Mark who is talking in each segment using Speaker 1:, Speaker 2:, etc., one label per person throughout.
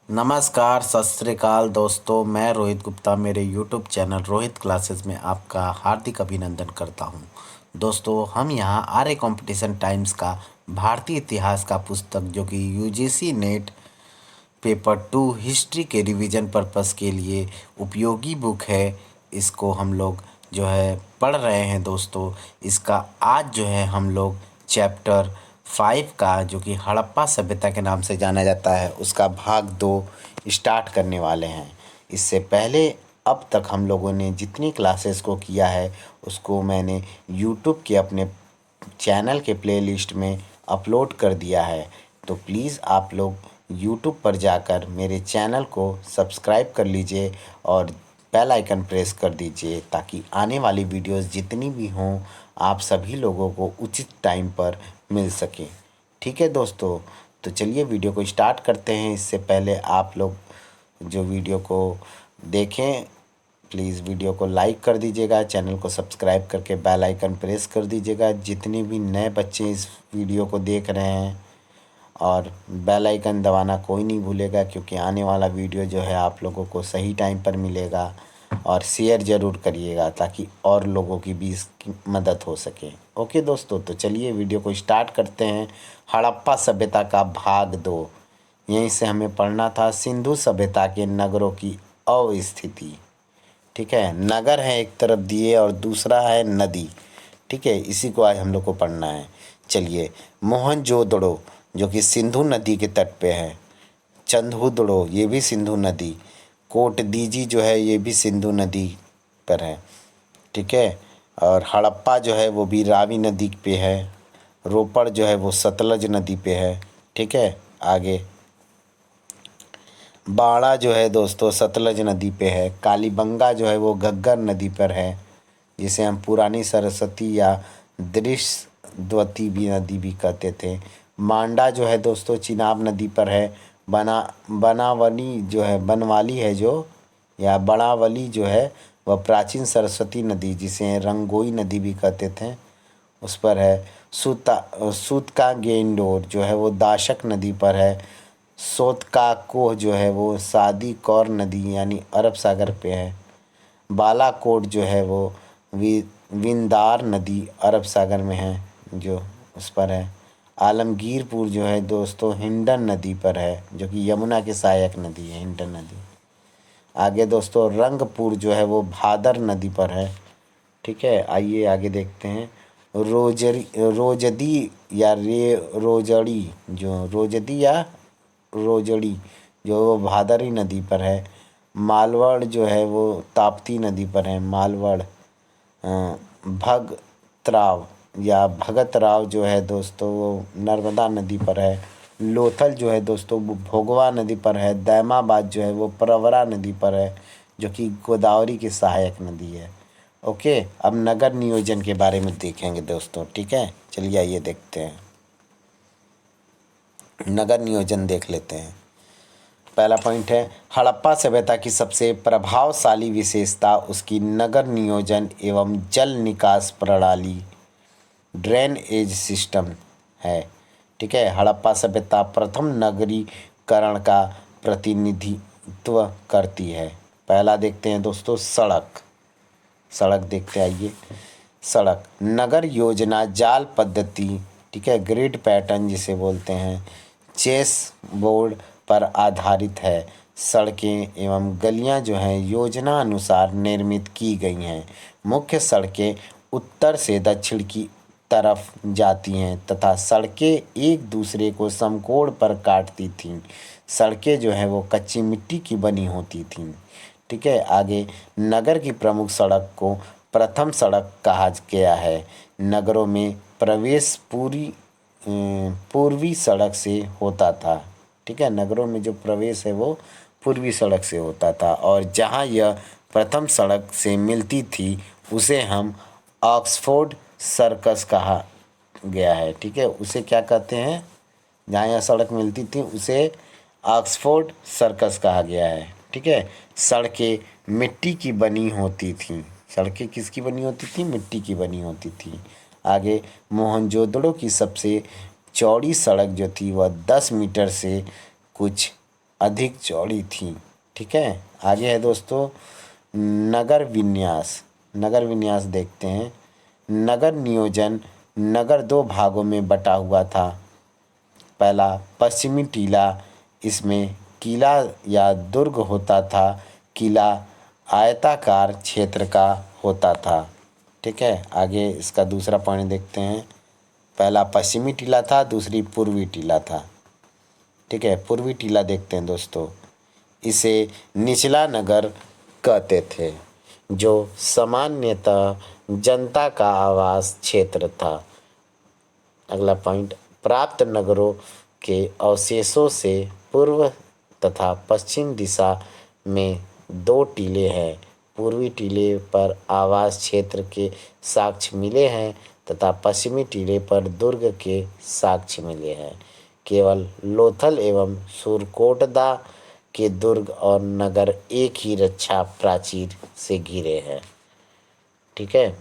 Speaker 1: नमस्कार, सत श्री अकाल दोस्तों। मैं रोहित गुप्ता मेरे यूट्यूब चैनल रोहित क्लासेस में आपका हार्दिक अभिनंदन करता हूं। दोस्तों, हम यहां आर्य कंपटीशन टाइम्स का भारतीय इतिहास का पुस्तक जो कि यूजीसी नेट पेपर 2 हिस्ट्री के रिवीजन पर्पस के लिए उपयोगी बुक है, इसको हम लोग जो है पढ़ रहे हैं। दोस्तों, इसका आज जो है हम लोग चैप्टर 5 का जो कि हड़प्पा सभ्यता के नाम से जाना जाता है उसका भाग 2 स्टार्ट करने वाले हैं। इससे पहले अब तक हम लोगों ने जितनी क्लासेस को किया है उसको मैंने यूट्यूब के अपने चैनल के प्लेलिस्ट में अपलोड कर दिया है। तो प्लीज़ आप लोग यूट्यूब पर जाकर मेरे चैनल को सब्सक्राइब कर लीजिए और बेल आइकन प्रेस कर दीजिए ताकि आने वाली वीडियोस जितनी भी हों आप सभी लोगों को उचित टाइम पर मिल सके। ठीक है दोस्तों, तो चलिए वीडियो को स्टार्ट करते हैं। इससे पहले आप लोग जो वीडियो को देखें प्लीज़ वीडियो को लाइक कर दीजिएगा, चैनल को सब्सक्राइब करके बेल आइकन प्रेस कर दीजिएगा। जितने भी नए बच्चे इस वीडियो को देख रहे हैं और बेल आइकन दबाना कोई नहीं भूलेगा, क्योंकि आने वाला वीडियो जो है आप लोगों को सही टाइम पर मिलेगा। और शेयर ज़रूर करिएगा ताकि और लोगों की भी इसकी मदद हो सके। ओके दोस्तों, तो चलिए वीडियो को स्टार्ट करते हैं। हड़प्पा सभ्यता का भाग 2, यहीं से हमें पढ़ना था सिंधु सभ्यता के नगरों की अवस्थिति। ठीक है, नगर है एक तरफ दिए और दूसरा है नदी। ठीक है, इसी को आज हम लोग को पढ़ना है। चलिए, मोहनजोदड़ो जो कि सिंधु नदी के तट पे है, चंदहुदड़ो ये भी सिंधु नदी, कोटदीजी जो है ये भी सिंधु नदी पर है। ठीक है, और हड़प्पा जो है वो भी रावी नदी पे है। रोपड़ जो है वो सतलज नदी पे है। ठीक है, आगे बाड़ा जो है दोस्तों सतलज नदी पे है। कालीबंगा जो है वो घग्गर नदी पर है, जिसे हम पुरानी सरस्वती या दृश्यवती भी नदी भी कहते थे। मांडा जो है दोस्तों चिनाब नदी पर है। बनावली जो है बनवाली है जो या बनावली जो है वह प्राचीन सरस्वती नदी जिसे रंगोई नदी भी कहते थे उस पर है। सूतकागेंडोर जो है वो दाशक नदी पर है। सोतकाकोह जो है वो सादी कौर नदी यानी अरब सागर पे है। बालाकोट जो है वो विंदार नदी अरब सागर में है जो उस पर है। आलमगीरपुर जो है दोस्तों हिंडन नदी पर है, जो कि यमुना की सहायक नदी है हिंडन नदी। आगे दोस्तों रंगपुर जो है वो भादर नदी पर है। ठीक है, आइए आगे देखते हैं। रोजदी या रोजड़ी जो वो भादरी नदी पर है। मालवड़ जो है वो ताप्ती नदी पर है। मालवड़ भगतराव या भगतराव जो है दोस्तों वो नर्मदा नदी पर है। लोथल जो है दोस्तों वो भोगवा नदी पर है। दैमाबाद जो है वो प्रवरा नदी पर है, जो कि गोदावरी की सहायक नदी है। ओके, अब नगर नियोजन के बारे में देखेंगे दोस्तों। ठीक है, चलिए आइए देखते हैं। नगर नियोजन देख लेते हैं। पहला पॉइंट है हड़प्पा सभ्यता की सबसे प्रभावशाली विशेषता उसकी नगर नियोजन एवं जल निकास प्रणाली ड्रेन एज सिस्टम है। ठीक है, हड़प्पा सभ्यता प्रथम नगरीकरण का प्रतिनिधित्व करती है। पहला देखते हैं दोस्तों सड़क देखते आइए। सड़क नगर योजना जाल पद्धति, ठीक है, ग्रिड पैटर्न जिसे बोलते हैं, चेस बोर्ड पर आधारित है। सड़कें एवं गलियां जो हैं योजना अनुसार निर्मित की गई हैं। मुख्य सड़कें उत्तर से दक्षिण की तरफ जाती हैं तथा सड़कें एक दूसरे को समकोण पर काटती थीं। सड़कें जो हैं वो कच्ची मिट्टी की बनी होती थीं। ठीक है, आगे नगर की प्रमुख सड़क को प्रथम सड़क कहा गया है। नगरों में प्रवेश पूर्वी सड़क से होता था। ठीक है, नगरों में जो प्रवेश है वो पूर्वी सड़क से होता था और जहाँ यह प्रथम सड़क से मिलती थी उसे हम ऑक्सफोर्ड सर्कस कहा गया है। ठीक है, उसे क्या कहते हैं, जहाँ यह सड़क मिलती थी उसे ऑक्सफोर्ड सर्कस कहा गया है। ठीक है, सड़कें मिट्टी की बनी होती थीं। सड़कें किसकी बनी होती थी, मिट्टी की बनी होती थी। आगे मोहनजोदड़ो की सबसे चौड़ी सड़क जो थी वह 10 मीटर से कुछ अधिक चौड़ी थी। ठीक है, आगे है दोस्तों नगर विन्यास। नगर विन्यास देखते हैं। नगर नियोजन नगर दो भागों में बटा हुआ था। पहला पश्चिमी टीला, इसमें किला या दुर्ग होता था। किला आयताकार क्षेत्र का होता था। ठीक है, आगे इसका दूसरा पॉइंट देखते हैं। पहला पश्चिमी टीला था, दूसरी पूर्वी टीला था। ठीक है, पूर्वी टीला देखते हैं दोस्तों। इसे निचला नगर कहते थे, जो सामान्यतः जनता का आवास क्षेत्र था। अगला पॉइंट, प्राप्त नगरों के अवशेषों से पूर्व तथा पश्चिम दिशा में दो टीले हैं। पूर्वी टीले पर आवास क्षेत्र के साक्ष्य मिले हैं तथा पश्चिमी टीले पर दुर्ग के साक्ष्य मिले हैं। केवल लोथल एवं सुरकोटदा के दुर्ग और नगर एक ही रक्षा प्राचीर से घिरे हैं। ठीक है,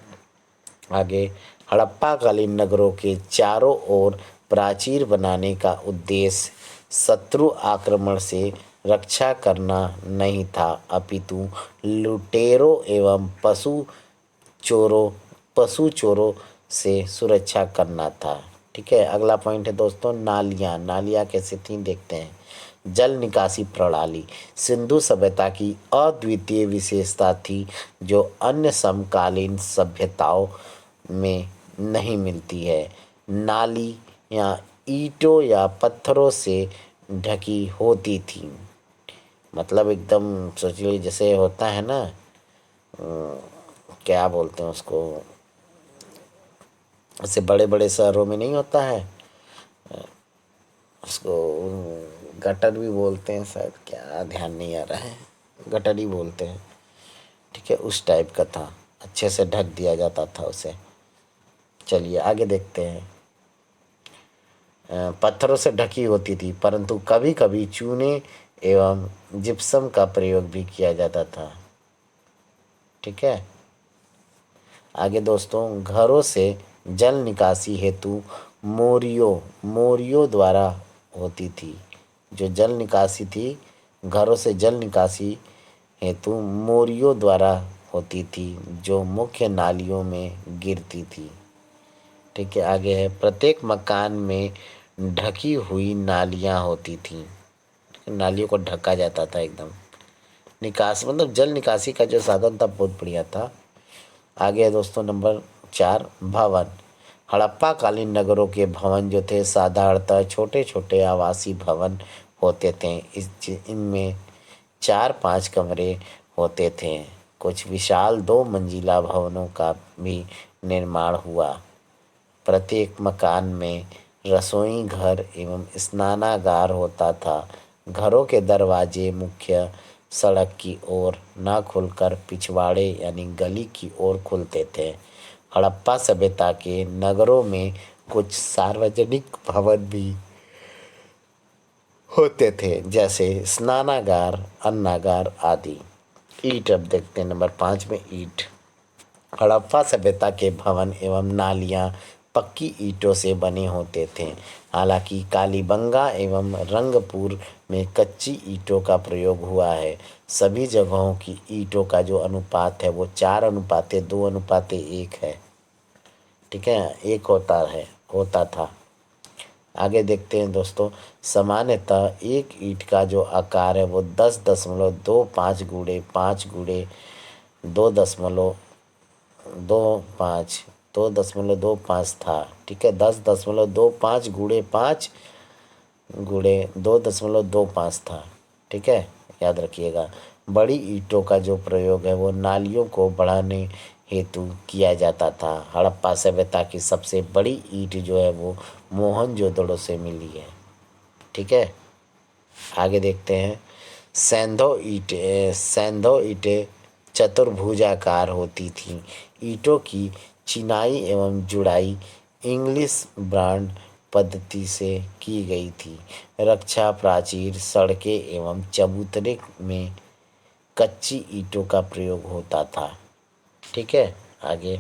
Speaker 1: आगे हड़प्पा कालीन नगरों के चारों ओर प्राचीर बनाने का उद्देश्य शत्रु आक्रमण से रक्षा करना नहीं था, अपितु लुटेरों एवं पशु चोरों से सुरक्षा करना था। ठीक है, अगला पॉइंट है दोस्तों नालियाँ। नालियाँ कैसे थी देखते हैं। जल निकासी प्रणाली सिंधु सभ्यता की अद्वितीय विशेषता थी, जो अन्य समकालीन सभ्यताओं में नहीं मिलती है। नाली या ईंटों या पत्थरों से ढकी होती थी। मतलब एकदम सोच लीजिए जैसे होता है ना, क्या बोलते हैं उसको, ऐसे बड़े बड़े शहरों में नहीं होता है, उसको गटर भी बोलते हैं शायद, क्या ध्यान नहीं आ रहा है, गटर ही बोलते हैं। ठीक है, उस टाइप का था, अच्छे से ढक दिया जाता था उसे। चलिए आगे देखते हैं। पत्थरों से ढकी होती थी, परंतु कभी कभी चूने एवं जिप्सम का प्रयोग भी किया जाता था। ठीक है, आगे दोस्तों घरों से जल निकासी हेतु मोरियों द्वारा होती थी। जो जल निकासी थी, घरों से जल निकासी हेतु मोरियों द्वारा होती थी, जो मुख्य नालियों में गिरती थी। ठीक है, आगे है प्रत्येक मकान में ढकी हुई नालियाँ होती थी। नालियों को ढका जाता था एकदम। निकास मतलब जल निकासी का जो साधन था बहुत बढ़िया था। आगे है दोस्तों नंबर 4 भवन। हड़प्पा कालीन नगरों के भवन जो थे साधारणतः छोटे छोटे आवासीय भवन होते थे। इनमें 4-5 कमरे होते थे। कुछ विशाल 2 मंजिला भवनों का भी निर्माण हुआ। प्रत्येक मकान में रसोई घर एवं स्नानागार होता था। घरों के दरवाजे मुख्य सड़क की ओर न खुलकर पिछवाड़े यानी गली की ओर खुलते थे। हड़प्पा सभ्यता के नगरों में कुछ सार्वजनिक भवन भी होते थे, जैसे स्नानागार, अन्नागार आदि। ईंट अब देखते हैं नंबर 5 में ईंट। हड़प्पा सभ्यता के भवन एवं नालियाँ पक्की ईंटों से बने होते थे। हालांकि कालीबंगा एवं रंगपुर में कच्ची ईंटों का प्रयोग हुआ है। सभी जगहों की ईंटों का जो अनुपात है वो 4:2:1 है। ठीक है, एक होता था। आगे देखते हैं दोस्तों, सामान्यतः एक ईंट का जो आकार है वो 10.25 गुणे 5 गुणे 2.25 2.25 था। ठीक है, 10.25 गुणे 5 गुणे 2.25 था। ठीक है, याद रखिएगा। बड़ी ईंटों का जो प्रयोग है वो नालियों को बढ़ाने हेतु किया जाता था। हड़प्पा सभ्यता की सबसे बड़ी ईंट जो है वो मोहनजोदड़ो से मिली है। ठीक है, आगे देखते हैं। सेंधो ईंटें चतुर्भुजाकार होती थीं। ईंटों की चिनाई एवं जुड़ाई इंग्लिश ब्रांड पद्धति से की गई थी। रक्षा प्राचीर, सड़कें एवं चबूतरे में कच्ची ईंटों का प्रयोग होता था। ठीक है, आगे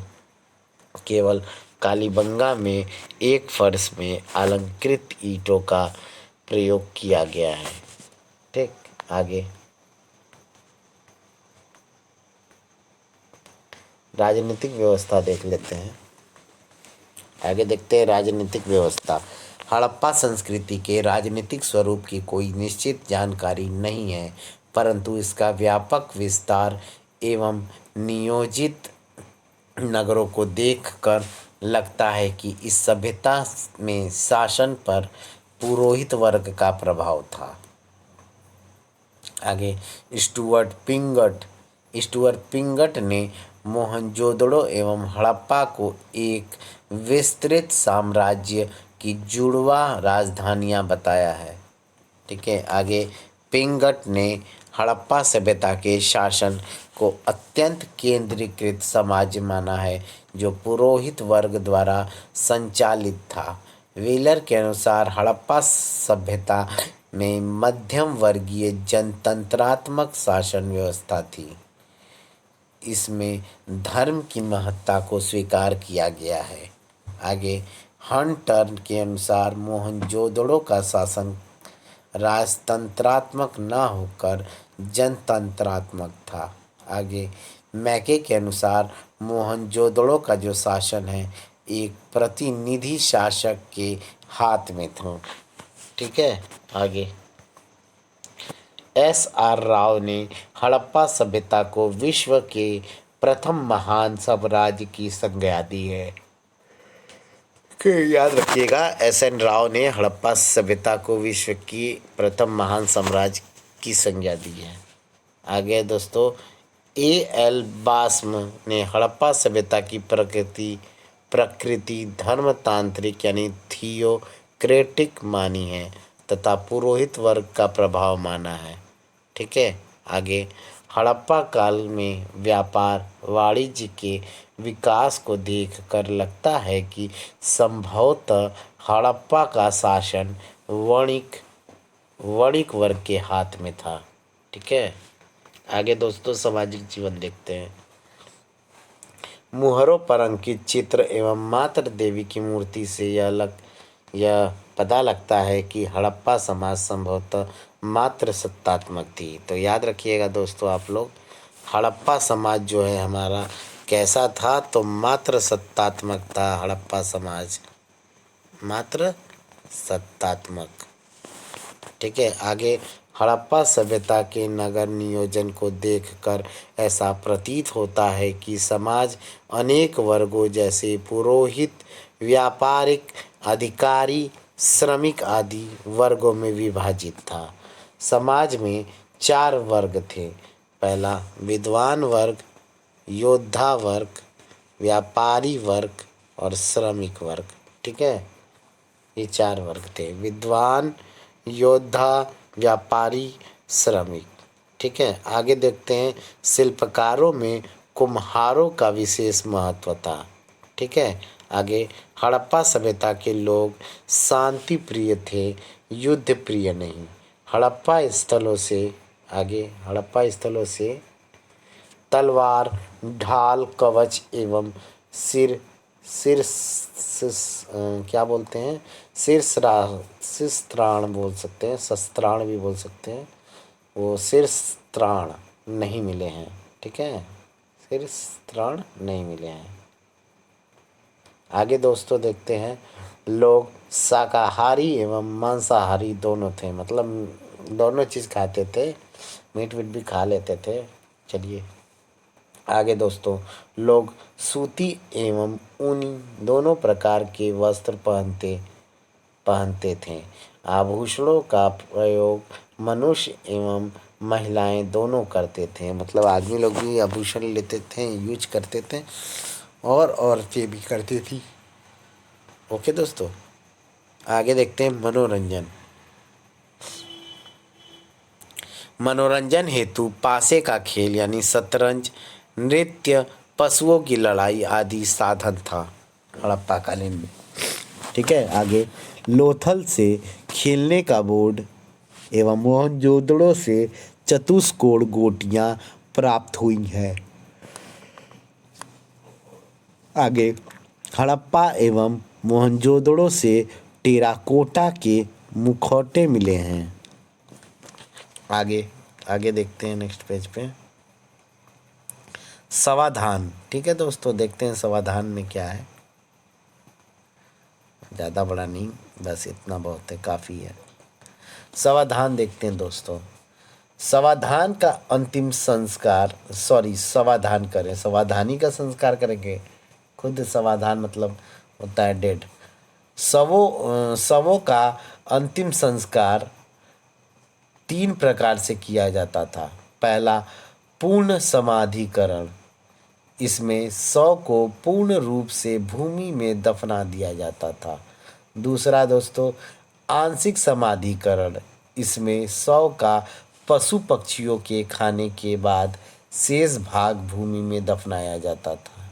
Speaker 1: केवल कालीबंगा में एक फर्श में अलंकृत ईंटों का प्रयोग किया गया है। ठीक, आगे राजनीतिक व्यवस्था देख लेते हैं। आगे देखते हैं राजनीतिक व्यवस्था। हड़प्पा संस्कृति के राजनीतिक स्वरूप की कोई निश्चित जानकारी नहीं है, परंतु इसका व्यापक विस्तार एवं नियोजित नगरों को देखकर लगता है कि इस सभ्यता में शासन पर पुरोहित वर्ग का प्रभाव था। आगे स्टुअर्ट पिंगट ने मोहनजोदड़ो एवं हड़प्पा को एक विस्तृत साम्राज्य की जुड़वा राजधानियां बताया है। ठीक है, आगे पिंगट ने हड़प्पा सभ्यता के शासन को अत्यंत केंद्रीकृत समाज माना है, जो पुरोहित वर्ग द्वारा संचालित था। व्हीलर के अनुसार हड़प्पा सभ्यता में मध्यम वर्गीय जनतंत्रात्मक शासन व्यवस्था थी। इसमें धर्म की महत्ता को स्वीकार किया गया है। आगे हंटर के अनुसार मोहनजोदड़ो का शासन राजतंत्रात्मक न होकर जनतंत्रात्मक था। आगे मैके के अनुसार मोहनजोदड़ो का जो शासन है एक प्रतिनिधि शासक के हाथ में था। ठीक है, आगे एस.आर. राव ने हड़प्पा सभ्यता को विश्व के प्रथम महान साम्राज्य की संज्ञा दी है। याद रखिएगा, एस.एन. राव ने हड़प्पा सभ्यता को विश्व की प्रथम महान साम्राज्य की संज्ञा दी है। आगे दोस्तों ए.एल. बास्म ने हड़प्पा सभ्यता की प्रकृति धर्मतांत्रिक यानी थियोक्रेटिक मानी है तथा पुरोहित वर्ग का प्रभाव माना है। ठीक है, आगे हड़प्पा काल में व्यापार वाणिज्य के विकास को देखकर लगता है कि संभवतः हड़प्पा का शासन वणिक वर्ग के हाथ में था। ठीक है, आगे दोस्तों सामाजिक जीवन देखते हैं। मुहरों पर अंकित चित्र एवं मातृ देवी की मूर्ति से यह पता लगता है कि हड़प्पा समाज संभवतः मात्र सत्तात्मक थी। तो याद रखिएगा दोस्तों आप लोग, हड़प्पा समाज जो है हमारा कैसा था, तो मात्र सत्तात्मक था। हड़प्पा समाज मात्र सत्तात्मक। ठीक है, आगे हड़प्पा सभ्यता के नगर नियोजन को देखकर ऐसा प्रतीत होता है कि समाज अनेक वर्गों जैसे पुरोहित, व्यापारिक, अधिकारी, श्रमिक आदि वर्गों में विभाजित था। समाज में 4 वर्ग थे। पहला विद्वान वर्ग, योद्धा वर्ग, व्यापारी वर्ग और श्रमिक वर्ग। ठीक है, ये 4 वर्ग थे, विद्वान, योद्धा, व्यापारी, श्रमिक। ठीक है, आगे देखते हैं शिल्पकारों में कुम्हारों का विशेष महत्व था। ठीक है, आगे हड़प्पा सभ्यता के लोग शांति प्रिय थे, युद्ध प्रिय नहीं। हड़प्पा स्थलों से तलवार, ढाल, कवच एवं क्या बोलते हैं, शस्त्राण बोल सकते हैं, शस्त्राण भी बोल सकते हैं, वो शस्त्राण नहीं मिले हैं। ठीक है, शस्त्राण नहीं मिले हैं। आगे दोस्तों देखते हैं, लोग शाकाहारी एवं मांसाहारी दोनों थे, मतलब दोनों चीज़ खाते थे, मीट भी खा लेते थे। चलिए आगे दोस्तों, लोग सूती एवं ऊनी दोनों प्रकार के वस्त्र पहनते थे। आभूषणों का प्रयोग मनुष्य एवं महिलाएं दोनों करते थे, मतलब आदमी लोग भी आभूषण लेते थे, यूज करते थे, और औरतें भी करती थी। ओके दोस्तों, आगे देखते हैं मनोरंजन हेतु पासे का खेल यानी शतरंज, नृत्य, पशुओं की लड़ाई आदि साधन था हड़प्पा कालीन में। ठीक है, आगे लोथल से खेलने का बोर्ड एवं मोहनजोदड़ो से चतुष्कोण गोटियां प्राप्त हुई हैं। आगे हड़प्पा एवं मोहनजोदड़ो से टेराकोटा के मुखौटे मिले हैं। आगे आगे देखते हैं नेक्स्ट पेज पे। समाधान, ठीक है दोस्तों, देखते हैं समाधान में क्या है। ज़्यादा बड़ा नहीं, बस इतना बहुत है, काफ़ी है। समाधान देखते हैं दोस्तों। समाधान का अंतिम संस्कार, सॉरी समाधान करें, समाधानी का संस्कार करेंगे। खुद समाधान मतलब होता है डेड। शवों का अंतिम संस्कार 3 प्रकार से किया जाता था। पहला, पूर्ण समाधिकरण। इसमें शव को पूर्ण रूप से भूमि में दफना दिया जाता था। दूसरा दोस्तों, आंशिक समाधिकरण। इसमें शव का पशु पक्षियों के खाने के बाद शेष भाग भूमि में दफनाया जाता था।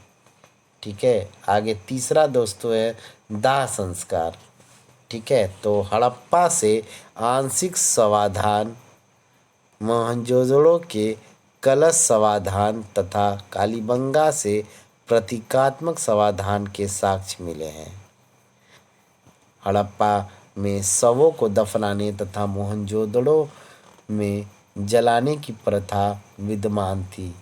Speaker 1: ठीक है, आगे तीसरा दोस्तों है दाह संस्कार। ठीक है, तो हड़प्पा से आंशिक समाधान, मोहनजोदड़ो के कलश समाधान तथा कालीबंगा से प्रतीकात्मक समाधान के साक्ष्य मिले हैं। हड़प्पा में शवों को दफनाने तथा मोहनजोदड़ो में जलाने की प्रथा विद्यमान थी।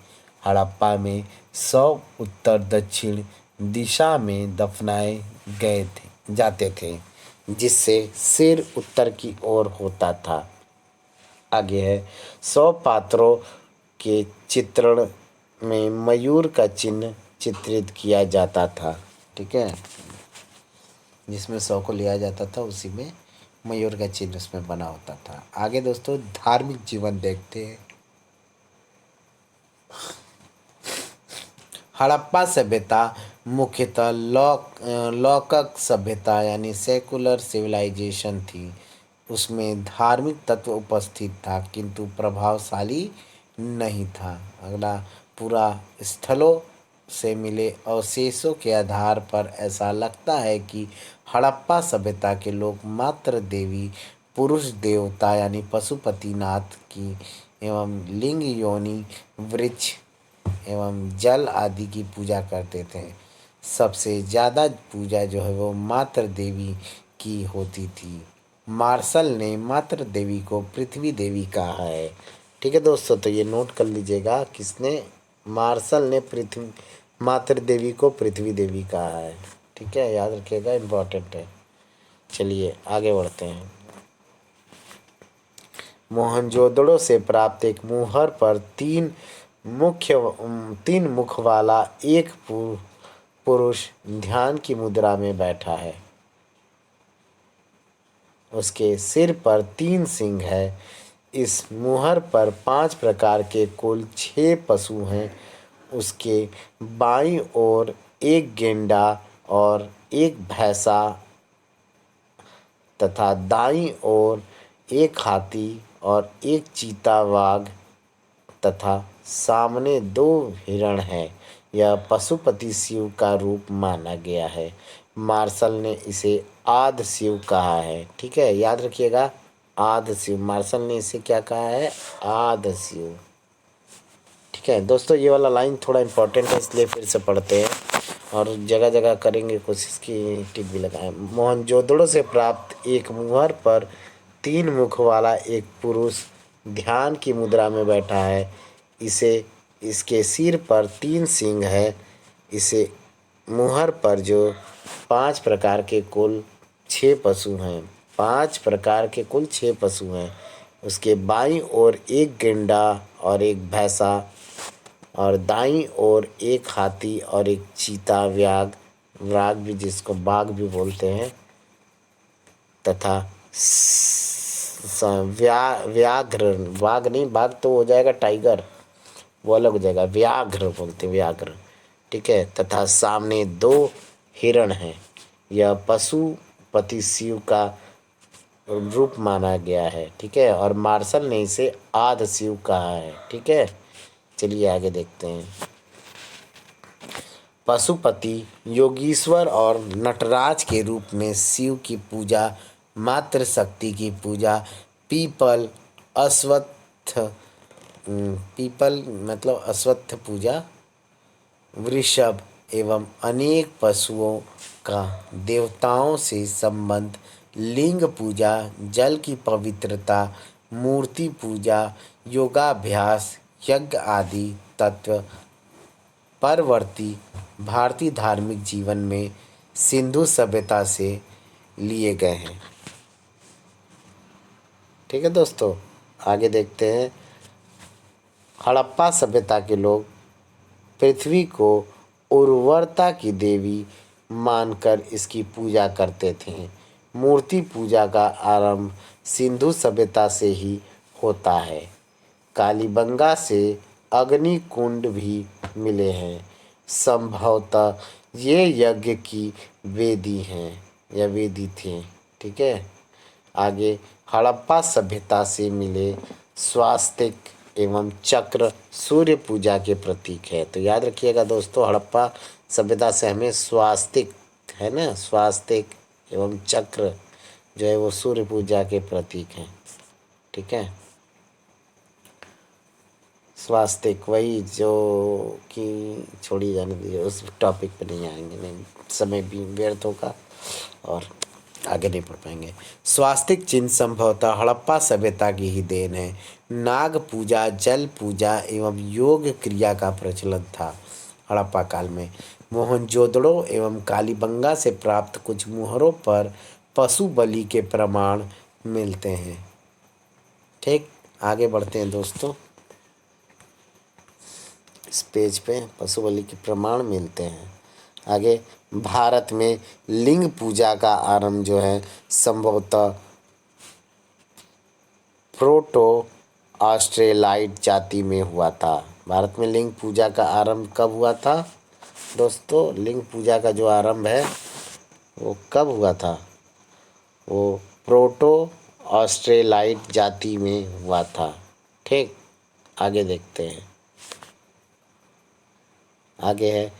Speaker 1: हड़प्पा में शव उत्तर दक्षिण दिशा में दफनाए जाते थे, जिससे सिर उत्तर की ओर होता था। आगे है, 100 पात्रों के चित्रण में मयूर का चिन्ह चित्रित किया जाता था। ठीक है, जिसमें 100 को लिया जाता था, उसी में मयूर का चिन्ह उसमें बना होता था। आगे दोस्तों धार्मिक जीवन देखते हैं। हड़प्पा सभ्यता मुख्यतः लौकिक सभ्यता यानी सेकुलर सिविलाइजेशन थी। उसमें धार्मिक तत्व उपस्थित था किंतु प्रभावशाली नहीं था। अगला, पूरा स्थलों से मिले अवशेषों के आधार पर ऐसा लगता है कि हड़प्पा सभ्यता के लोग मात्र देवी पुरुष देवता यानी पशुपतिनाथ की एवं लिंग योनि वृक्ष एवं जल आदि की पूजा करते थे। सबसे ज़्यादा पूजा जो है वो मात्र देवी की होती थी। मार्शल ने मात्र देवी को पृथ्वी देवी कहा है। ठीक है दोस्तों, तो ये नोट कर लीजिएगा, किसने, मार्शल ने पृथ्वी मात्र देवी को पृथ्वी देवी कहा है। ठीक है, याद रखिएगा, इम्पोर्टेंट है। चलिए आगे बढ़ते हैं। मोहनजोदड़ो से प्राप्त एक मुहर पर तीन मुख वाला एक पुरुष ध्यान की मुद्रा में बैठा है। उसके सिर पर 3 सींग है। इस मुहर पर 5 प्रकार के कुल 6 पशु हैं। उसके बाईं ओर एक गेंडा और एक भैंसा तथा दाईं ओर एक हाथी और एक चीता वाघ तथा सामने 2 हिरण हैं। यह पशुपति शिव का रूप माना गया है। मार्शल ने इसे आदि शिव कहा है। ठीक है, याद रखिएगा, आदि शिव। मार्शल ने इसे क्या कहा है, आदि शिव। ठीक है दोस्तों, ये वाला लाइन थोड़ा इम्पोर्टेंट है, इसलिए फिर से पढ़ते हैं और जगह जगह करेंगे कोशिश की टिक भी लगाएं। मोहनजोदड़ो से प्राप्त एक मुहर पर 3 मुख वाला एक पुरुष ध्यान की मुद्रा में बैठा है। इसके सिर पर 3 सींग है। इसे मुहर पर जो 5 प्रकार के कुल 6 पशु हैं, 5 प्रकार के कुल 6 पशु हैं। उसके बाईं ओर एक गेंडा और एक भैंसा और दाईं ओर एक हाथी और एक चीता व्याघ्र भी, जिसको बाघ भी बोलते हैं, तथा व्याघ्र, बाघ नहीं, बाघ तो हो जाएगा टाइगर, वो अलग हो जाएगा, व्याघ्र बोलते हैं, व्याघ्र। ठीक है, तथा सामने 2 हिरण हैं। यह पशुपति शिव का रूप माना गया है। ठीक है, और मार्शल ने इसे आदि शिव कहा है। ठीक है, चलिए आगे देखते हैं। पशुपति, योगीश्वर और नटराज के रूप में शिव की पूजा, मातृ शक्ति की पूजा, पीपल अश्वत्थ पीपल मतलब अश्वत्थ पूजा, वृषभ एवं अनेक पशुओं का देवताओं से संबंध, लिंग पूजा, जल की पवित्रता, मूर्ति पूजा, योगाभ्यास, यज्ञ आदि तत्व परवर्ती भारतीय धार्मिक जीवन में सिंधु सभ्यता से लिए गए हैं। ठीक है दोस्तों, आगे देखते हैं। हड़प्पा सभ्यता के लोग पृथ्वी को उर्वरता की देवी मानकर इसकी पूजा करते थे। मूर्ति पूजा का आरंभ सिंधु सभ्यता से ही होता है। कालीबंगा से अग्नि कुंड भी मिले हैं। संभवतः ये यज्ञ की वेदी हैं या वेदी थे। ठीक है, आगे हड़प्पा सभ्यता से मिले स्वास्तिक एवं चक्र सूर्य पूजा के प्रतीक है। तो याद रखिएगा दोस्तों, हड़प्पा सभ्यता से हमें स्वास्तिक है ना, स्वास्तिक एवं चक्र जो है वो सूर्य पूजा के प्रतीक हैं। ठीक है, स्वास्तिक वही जो कि छोड़ी जाने दीजिए, उस टॉपिक पे नहीं आएंगे, नहीं समय भी व्यर्थ होगा और आगे नहीं पढ़ पाएंगे। स्वास्तिक चिन्ह संभवतः हड़प्पा सभ्यता की ही देन है। नाग पूजा, जल पूजा एवं योग क्रिया का प्रचलन था हड़प्पा काल में। मोहनजोदड़ो एवं कालीबंगा से प्राप्त कुछ मुहरों पर पशु बलि के प्रमाण मिलते हैं। ठीक, आगे बढ़ते हैं दोस्तों। इस पेज पे पशु बलि के प्रमाण मिलते हैं। आगे भारत में लिंग पूजा का आरंभ जो है संभवतः प्रोटो ऑस्ट्रेलाइट जाति में हुआ था। भारत में लिंग पूजा का आरंभ कब हुआ था दोस्तों? लिंग पूजा का जो आरंभ है वो कब हुआ था? वो प्रोटो ऑस्ट्रेलाइट जाति में हुआ था। ठीक, आगे देखते हैं। आगे है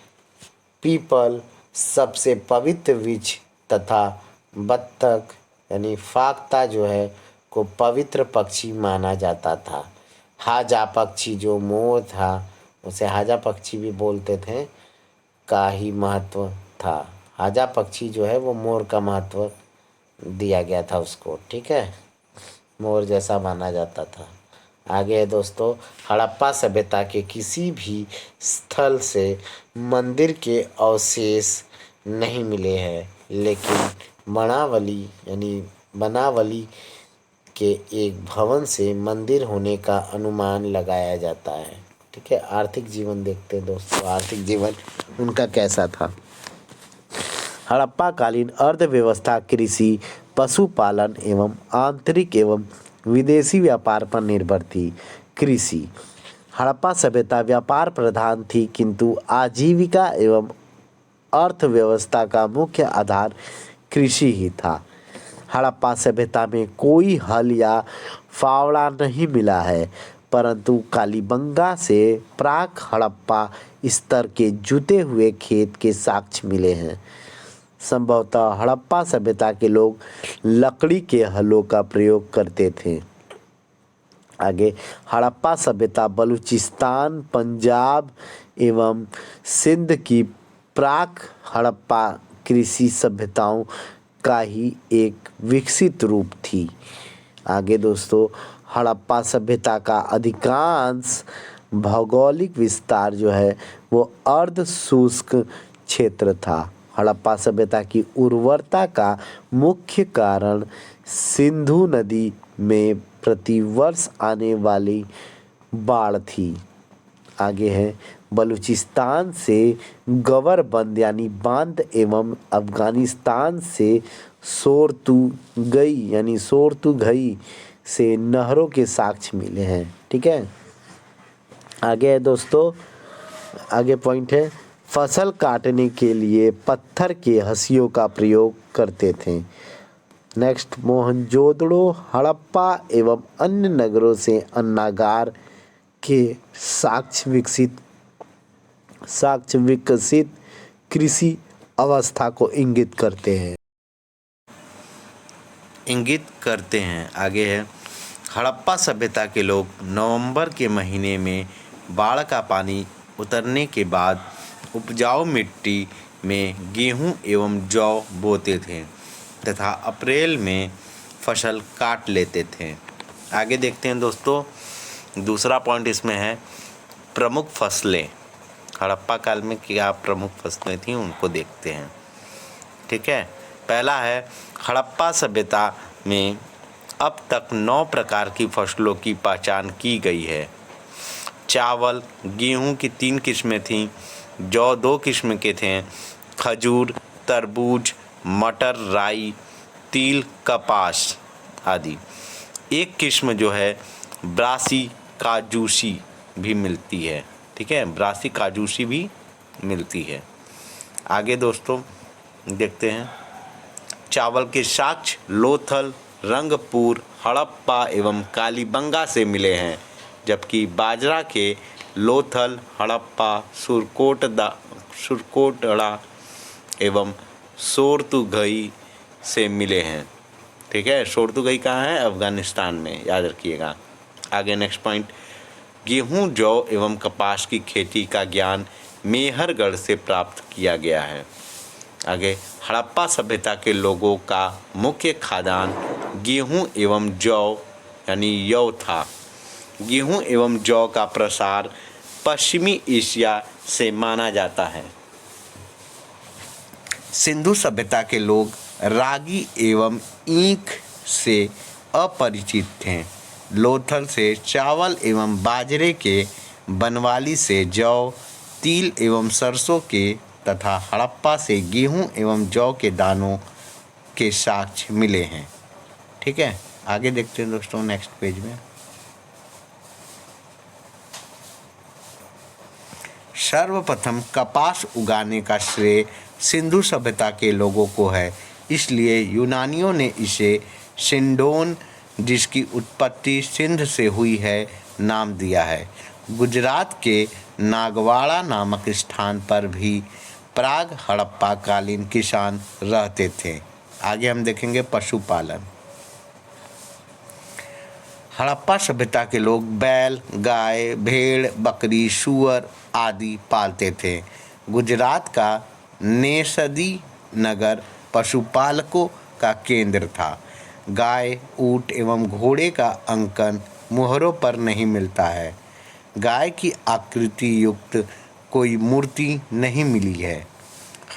Speaker 1: पीपल सबसे पवित्र वृक्ष तथा बत्तख यानी फाख्ता जो है को पवित्र पक्षी माना जाता था। हाजा पक्षी जो मोर था उसे हाजा पक्षी भी बोलते थे, का ही महत्व था। हाजा पक्षी जो है वो मोर का महत्व दिया गया था उसको। ठीक है, मोर जैसा माना जाता था। आगे है दोस्तों, हड़प्पा सभ्यता के किसी भी स्थल से मंदिर के अवशेष नहीं मिले हैं, लेकिन बनावली के एक भवन से मंदिर होने का अनुमान लगाया जाता है। ठीक है, आर्थिक जीवन देखते हैं दोस्तों, आर्थिक जीवन उनका कैसा था। हड़प्पा कालीन अर्थव्यवस्था कृषि, पशुपालन एवं आंतरिक एवं विदेशी व्यापार पर निर्भर थी। कृषि, हड़प्पा सभ्यता व्यापार प्रधान थी, किंतु आजीविका एवं अर्थव्यवस्था का मुख्य आधार कृषि ही था। हड़प्पा सभ्यता में कोई हल या फावड़ा नहीं मिला है, परंतु कालीबंगा से प्राक हड़प्पा स्तर के जुते हुए खेत के साक्ष्य मिले हैं। संभवतः हड़प्पा सभ्यता के लोग लकड़ी के हलों का प्रयोग करते थे। आगे हड़प्पा सभ्यता बलूचिस्तान, पंजाब एवं सिंध की प्राक हड़प्पा कृषि सभ्यताओं का ही एक विकसित रूप थी। आगे दोस्तों, हड़प्पा सभ्यता का अधिकांश भौगोलिक विस्तार जो है वो अर्ध शुष्क क्षेत्र था। हड़प्पा सभ्यता की उर्वरता का मुख्य कारण सिंधु नदी में प्रतिवर्ष आने वाली बाढ़ थी। आगे है बलूचिस्तान से गवरबंद यानी बांध एवं अफगानिस्तान से सोरतुगई से नहरों के साक्ष्य मिले हैं। ठीक है, आगे है दोस्तों, आगे पॉइंट है फसल काटने के लिए पत्थर के हंसियों का प्रयोग करते थे। नेक्स्ट, मोहनजोदड़ो, हड़प्पा एवं अन्य नगरों से अन्नागार के साक्ष्य विकसित कृषि अवस्था को इंगित करते हैं। आगे है हड़प्पा सभ्यता के लोग नवंबर के महीने में बाढ़ का पानी उतरने के बाद उपजाऊ मिट्टी में गेहूं एवं जौ बोते थे तथा अप्रैल में फसल काट लेते थे। आगे देखते हैं दोस्तों, दूसरा पॉइंट इसमें है प्रमुख फसलें। हड़प्पा काल में क्या प्रमुख फसलें थीं उनको देखते हैं। ठीक है, पहला है हड़प्पा सभ्यता में अब तक 9 प्रकार की फसलों की पहचान की गई है। चावल, गेहूं की 3 किस्में थीं, जौ 2 किस्म के थे, खजूर, तरबूज, मटर, राई, तिल, कपास आदि। एक किस्म जो है ब्रासी काजूसी भी मिलती है। ठीक है, ब्रासी काजूसी भी मिलती है। आगे दोस्तों देखते हैं, चावल के साक्ष्य लोथल, रंगपुर, हड़प्पा एवं कालीबंगा से मिले हैं, जबकि बाजरा के लोथल, हड़प्पा, सुरकोटड़ा एवं सोरतुगई से मिले हैं। ठीक है, सोरतुगई कहाँ है? अफगानिस्तान में, याद रखिएगा। आगे नेक्स्ट पॉइंट, गेहूं, जौ एवं कपास की खेती का ज्ञान मेहरगढ़ से प्राप्त किया गया है। आगे, हड़प्पा सभ्यता के लोगों का मुख्य खाद्यान्न गेहूं एवं जौ यानी यौ था। गेहूं एवं जौ का प्रसार पश्चिमी एशिया से माना जाता है। सिंधु सभ्यता के लोग रागी एवं ईख से अपरिचित थे। लोथल से चावल एवं बाजरे के, बनवाली से जौ, तिल एवं सरसों के तथा हड़प्पा से गेहूं एवं जौ के दानों के साक्ष्य मिले हैं। ठीक है, आगे देखते हैं दोस्तों नेक्स्ट पेज में। सर्वप्रथम कपास उगाने का श्रेय सिंधु सभ्यता के लोगों को है, इसलिए यूनानियों ने इसे सिंडोन, जिसकी उत्पत्ति सिंध से हुई है, नाम दिया है। गुजरात के नागवाड़ा नामक स्थान पर भी प्राग हड़प्पा कालीन किसान रहते थे। आगे हम देखेंगे पशुपालन। हड़प्पा सभ्यता के लोग बैल, गाय, भेड़, बकरी, सूअर आदि पालते थे। गुजरात का नेसदी नगर पशुपालकों का केंद्र था। गाय, ऊंट एवं घोड़े का अंकन मुहरों पर नहीं मिलता है। गाय की आकृति युक्त कोई मूर्ति नहीं मिली है।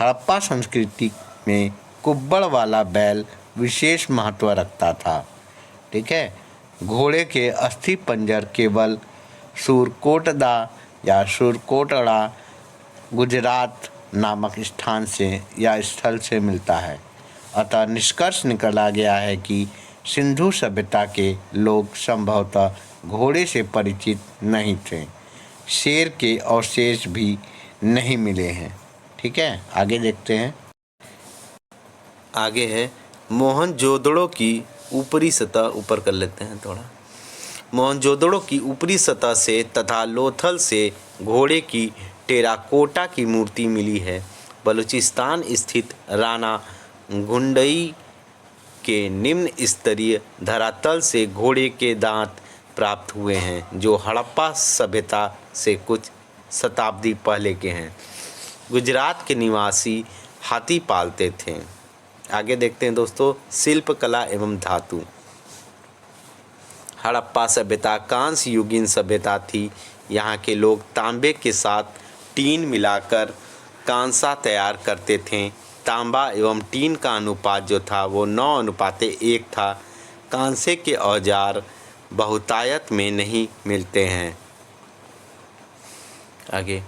Speaker 1: हड़प्पा संस्कृति में कुब्बड़ वाला बैल विशेष महत्व रखता था। ठीक है, घोड़े के अस्थि पंजर केवल सुरकोटदा या सुरकोटड़ा गुजरात नामक स्थान से या स्थल से मिलता है। अतः निष्कर्ष निकाला गया है कि सिंधु सभ्यता के लोग संभवतः घोड़े से परिचित नहीं थे। शेर के अवशेष भी नहीं मिले हैं। ठीक है, आगे देखते हैं। आगे है मोहनजोदड़ो की ऊपरी सतह, ऊपर कर लेते हैं थोड़ा। मोहनजोदड़ो की ऊपरी सतह से तथा लोथल से घोड़े की टेराकोटा की मूर्ति मिली है। बलूचिस्तान स्थित राणा गुंडई के निम्न स्तरीय धरातल से घोड़े के दांत प्राप्त हुए हैं, जो हड़प्पा सभ्यता से कुछ शताब्दी पहले के हैं। गुजरात के निवासी हाथी पालते थे। आगे देखते हैं दोस्तों, शिल्पकला एवं धातु। हड़प्पा सभ्यता कांस्य युगीन सभ्यता थी। यहाँ के लोग तांबे के साथ टीन मिलाकर कांसा तैयार करते थे। तांबा एवं टीन का अनुपात जो था वो 9:1 था। कांसे के औजार बहुतायत में नहीं मिलते हैं। आगे,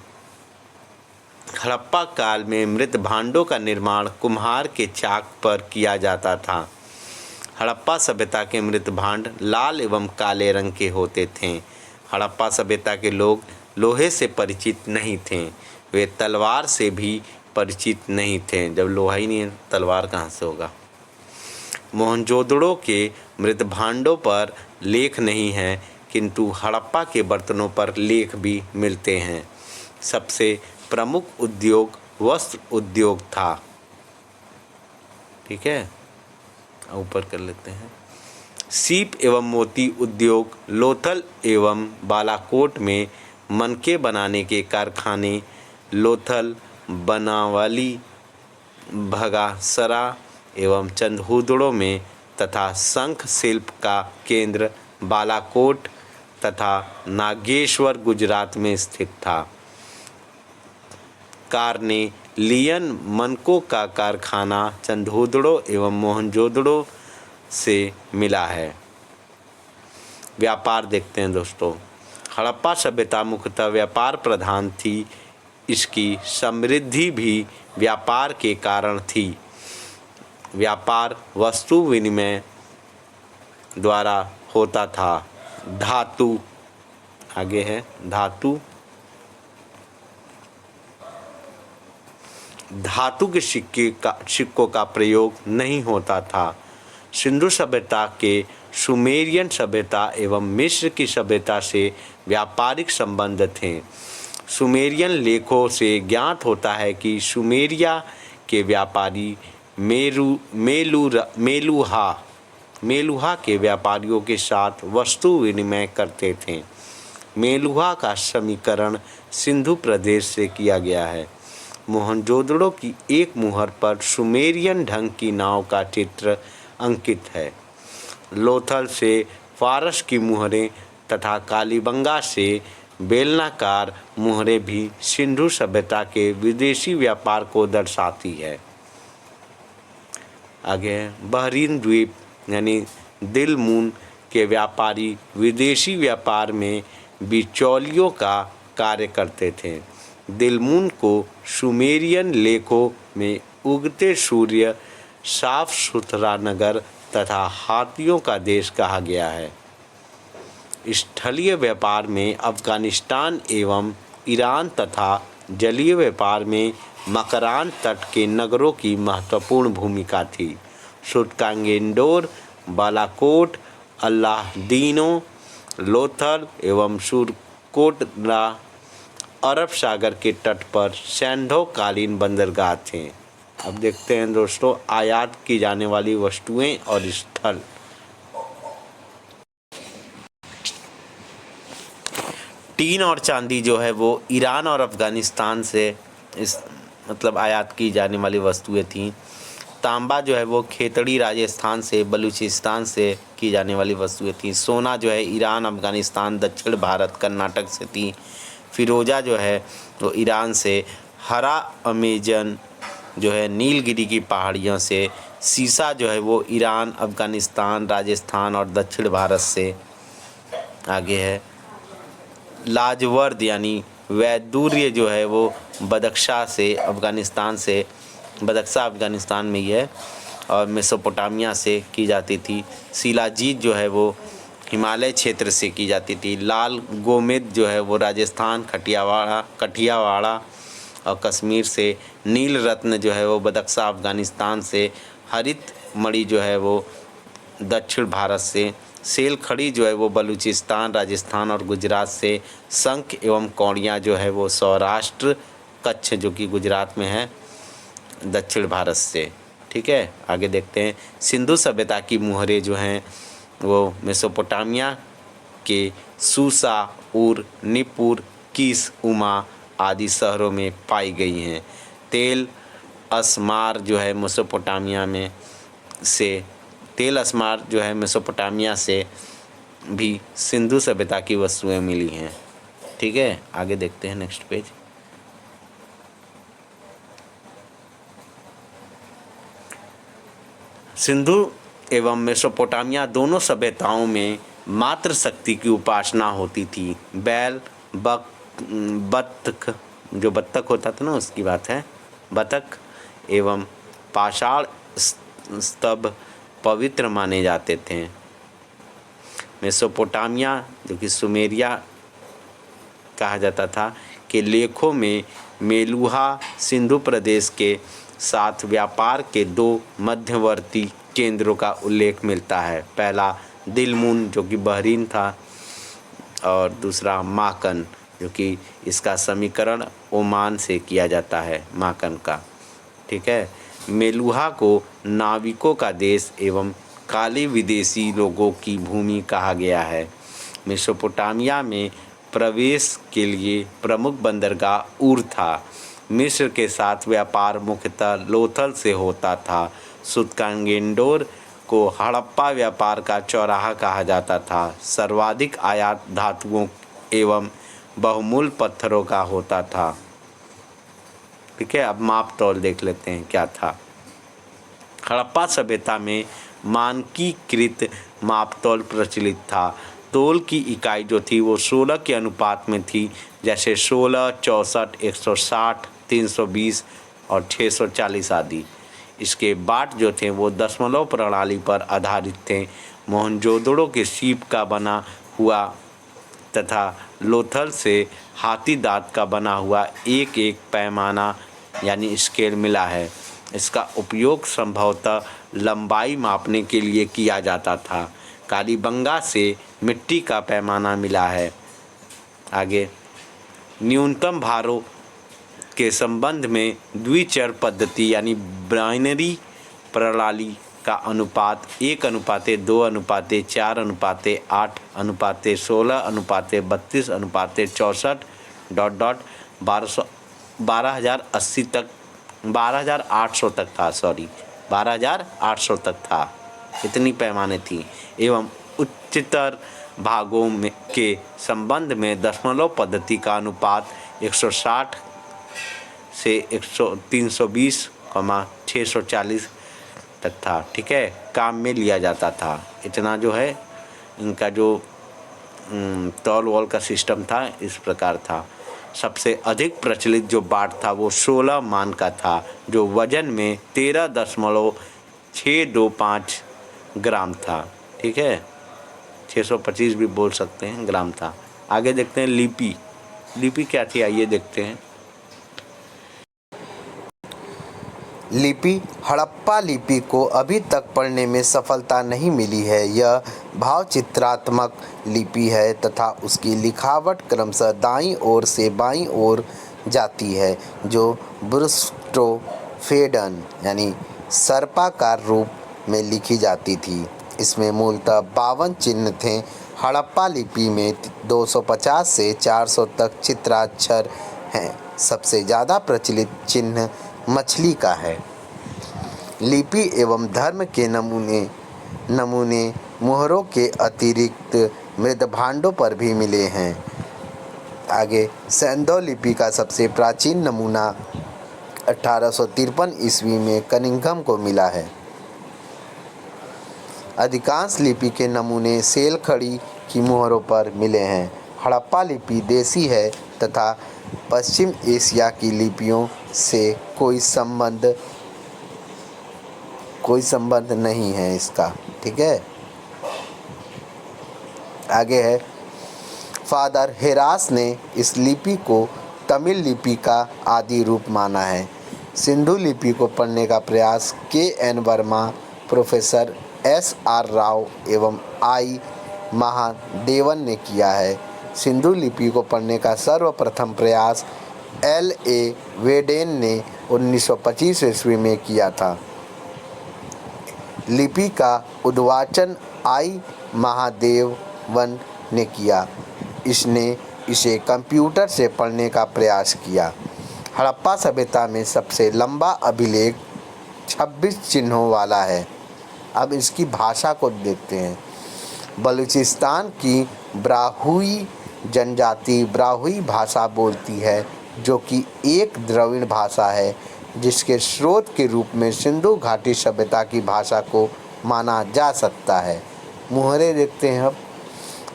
Speaker 1: हड़प्पा काल में मृत भांडों का निर्माण कुम्हार के चाक पर किया जाता था। हड़प्पा सभ्यता के मृत भांड लाल एवं काले रंग के होते थे। हड़प्पा सभ्यता के लोग लोहे से परिचित नहीं थे। वे तलवार से भी परिचित नहीं थे। जब लोहा ही नहीं है, तलवार कहाँ से होगा। मोहनजोदड़ो के मृत भांडों पर लेख नहीं है, किंतु हड़प्पा के बर्तनों पर लेख भी मिलते हैं। सबसे प्रमुख उद्योग वस्त्र उद्योग था। ठीक है, ऊपर कर लेते हैं। सीप एवं मोती उद्योग लोथल एवं बालाकोट में मनके बनाने के कारखाने लोथल, बनावली, भगासरा एवं चंदहुदड़ो में तथा शंख शिल्प का केंद्र
Speaker 2: बालाकोट तथा नागेश्वर गुजरात में स्थित था। कार्नेलियन मानकों का कारखाना चंदोदड़ो एवं मोहनजोदड़ो से मिला है। व्यापार देखते हैं दोस्तों। हड़प्पा सभ्यता मुख्यतः व्यापार प्रधान थी। इसकी समृद्धि भी व्यापार के कारण थी। व्यापार वस्तु विनिमय द्वारा होता था। धातु, आगे है धातु के सिक्कों का प्रयोग नहीं होता था। सिंधु सभ्यता के सुमेरियन सभ्यता एवं मिस्र की सभ्यता से व्यापारिक संबंध थे। सुमेरियन लेखों से ज्ञात होता है कि सुमेरिया के व्यापारी मेलुहा के व्यापारियों के साथ वस्तु विनिमय करते थे। मेलुहा का समीकरण सिंधु प्रदेश से किया गया है। मोहनजोदड़ो की एक मुहर पर सुमेरियन ढंग की नाव का चित्र अंकित है। लोथल से फारस की मुहरें तथा कालीबंगा से बेलनाकार मुहरें भी सिंधु सभ्यता के विदेशी व्यापार को दर्शाती है। आगे बहरीन द्वीप यानी दिलमून के व्यापारी विदेशी व्यापार में बिचौलियों का कार्य करते थे। दिलमून को सुमेरियन लेखों में उगते सूर्य, साफ सुथरा नगर तथा हाथियों का देश कहा गया है। स्थलीय व्यापार में अफगानिस्तान एवं ईरान तथा जलीय व्यापार में मकरान तट के नगरों की महत्वपूर्ण भूमिका थी। सुतकांगेंडोर, बालाकोट, अल्लादीनो, लोथल एवं सुरकोटरा अरब सागर के तट पर सैंधवकालीन बंदरगाह थे। अब देखते हैं दोस्तों आयात की जाने वाली वस्तुएं और स्थल। टीन और चांदी जो है वो ईरान और अफ़गानिस्तान से आयात की जाने वाली वस्तुएं थीं। तांबा जो है वो खेतड़ी राजस्थान से, बलूचिस्तान से की जाने वाली वस्तुएं थीं। सोना जो है ईरान, अफ़गानिस्तान, दक्षिण भारत, कर्नाटक से थी। फिरोजा जो है वो ईरान से। हरा अमेजन जो है नीलगिरी की पहाड़ियों से। सीसा जो है वो ईरान, अफ़गानिस्तान, राजस्थान और दक्षिण भारत से। आगे है लाजवर्द यानी वैदूर्य जो है वो बदख्शा से, अफ़गानिस्तान से, बदख्शा अफ़गानिस्तान में ही है और मेसोपोटामिया से की जाती थी। शिलाजीत जो है वो हिमालय क्षेत्र से की जाती थी। लाल गोमेद जो है वो राजस्थान, कठियावाड़ा और कश्मीर से। नील रत्न जो है वो बदख्शा अफ़गानिस्तान से। हरित मणि जो है वो दक्षिण भारत से। सेल खड़ी जो है वो बलूचिस्तान, राजस्थान और गुजरात से। शंख एवं कौड़ियाँ जो है वो सौराष्ट्र, कच्छ जो कि गुजरात में है, दक्षिण भारत से। ठीक है, आगे देखते हैं। सिंधु सभ्यता की मुहरें जो हैं वो मेसोपोटामिया के सूसा, उर, निपुर, कीस, उमा आदि शहरों में पाई गई हैं। तेल असमार जो है मेसोपोटामिया से भी सिंधु सभ्यता की वस्तुएं मिली हैं। ठीक है, आगे देखते हैं नेक्स्ट पेज। सिंधु एवं मेसोपोटामिया दोनों सभ्यताओं में मातृ शक्ति की उपासना होती थी। बैल, बत्तख, जो बत्तख होता था ना उसकी बात है, बतख एवं पाषाण स्तंभ पवित्र माने जाते थे। मेसोपोटामिया जो कि सुमेरिया कहा जाता था के लेखों में मेलुहा सिंधु प्रदेश के साथ व्यापार के दो मध्यवर्ती केंद्रों का उल्लेख मिलता है। पहला दिलमून जो कि बहरीन था और दूसरा माकन जो कि इसका समीकरण ओमान से किया जाता है, माकन का। ठीक है, मेलुहा को नाविकों का देश एवं काले विदेशी लोगों की भूमि कहा गया है। मेसोपोटामिया में प्रवेश के लिए प्रमुख बंदरगाह उर था। मिस्र के साथ व्यापार मुख्यतः लोथल से होता था। सुतकांगेंडोर को हड़प्पा व्यापार का चौराहा कहा जाता था। सर्वाधिक आयात धातुओं एवं बहुमूल्य पत्थरों का होता था। ठीक है, अब माप तौल देख लेते हैं क्या था। हड़प्पा सभ्यता में मानकीकृत माप तौल प्रचलित था। तौल की इकाई जो थी वो 16 के अनुपात में थी, जैसे 16, 64, 160, 320 और 640 आदि। इसके बाट जो थे वो दशमलव प्रणाली पर आधारित थे। मोहनजोदड़ो के सीप का बना हुआ तथा लोथल से हाथी दांत का बना हुआ एक एक पैमाना यानी स्केल मिला है। इसका उपयोग संभवतः लंबाई मापने के लिए किया जाता था। कालीबंगा से मिट्टी का पैमाना मिला है। आगे, न्यूनतम भारों के संबंध में द्विचर पद्धति यानी बाइनरी प्रणाली का अनुपात 1:2:4:16:32:64 12,080 तक 12,800 तक था। 12,800 तक था। इतनी पैमाने थी। एवं उच्चतर भागों में के संबंध में दशमलव पद्धति का अनुपात 160 से 320, 640 तक था। ठीक है, काम में लिया जाता था। इतना जो है इनका जो तौल वॉल का सिस्टम था इस प्रकार था। सबसे अधिक प्रचलित जो बाट था वो 16 मान का था, जो वजन में 13.625 ग्राम था। ठीक है, 625 भी बोल सकते हैं, ग्राम था। आगे देखते हैं लिपि। लिपि क्या थी, आइए देखते हैं।
Speaker 1: लिपि हड़प्पा लिपि को अभी तक पढ़ने में सफलता नहीं मिली है। यह भावचित्रात्मक लिपि है तथा उसकी लिखावट क्रमशः दाईं ओर से बाईं ओर जाती है, जो ब्रुस्टोफेडन यानी सर्पाकार रूप में लिखी जाती थी। इसमें मूलतः 52 चिन्ह थे। हड़प्पा लिपि में 250 से 400 तक चित्राक्षर हैं। सबसे ज़्यादा प्रचलित चिन्ह मछली का है। लिपि एवं धर्म के नमूने मुहरों के अतिरिक्त मृदभांडों पर भी मिले हैं। आगे, सैंधव लिपि का सबसे प्राचीन नमूना 1853 ईस्वी में कनिंघम को मिला है। अधिकांश लिपि के नमूने सेल खड़ी की मुहरों पर मिले हैं। हड़प्पा लिपि देसी है तथा पश्चिम एशिया की लिपियों से कोई संबंध नहीं है इसका। ठीक है, आगे है, फादर हेरास ने इस लिपि को तमिल लिपि का आदि रूप माना है। सिंधु लिपि को पढ़ने का प्रयास K.N. Verma, professor S.R. Rao एवं I. महादेवन ने किया है। सिंधु लिपि को पढ़ने का सर्वप्रथम प्रयास L.A. वेडेन ने 1925 ईस्वी में किया था। लिपि का उद्वाचन I. महादेवन ने किया। इसने इसे कंप्यूटर से पढ़ने का प्रयास किया। हड़प्पा सभ्यता में सबसे लंबा अभिलेख 26 चिन्हों वाला है। अब इसकी भाषा को देखते हैं। बलूचिस्तान की ब्राहुई जनजाति ब्राहुई भाषा बोलती है, जो कि एक द्रविड़ भाषा है, जिसके स्रोत के रूप में सिंधु घाटी सभ्यता की भाषा को माना जा सकता है। मुहरें देखते हैं।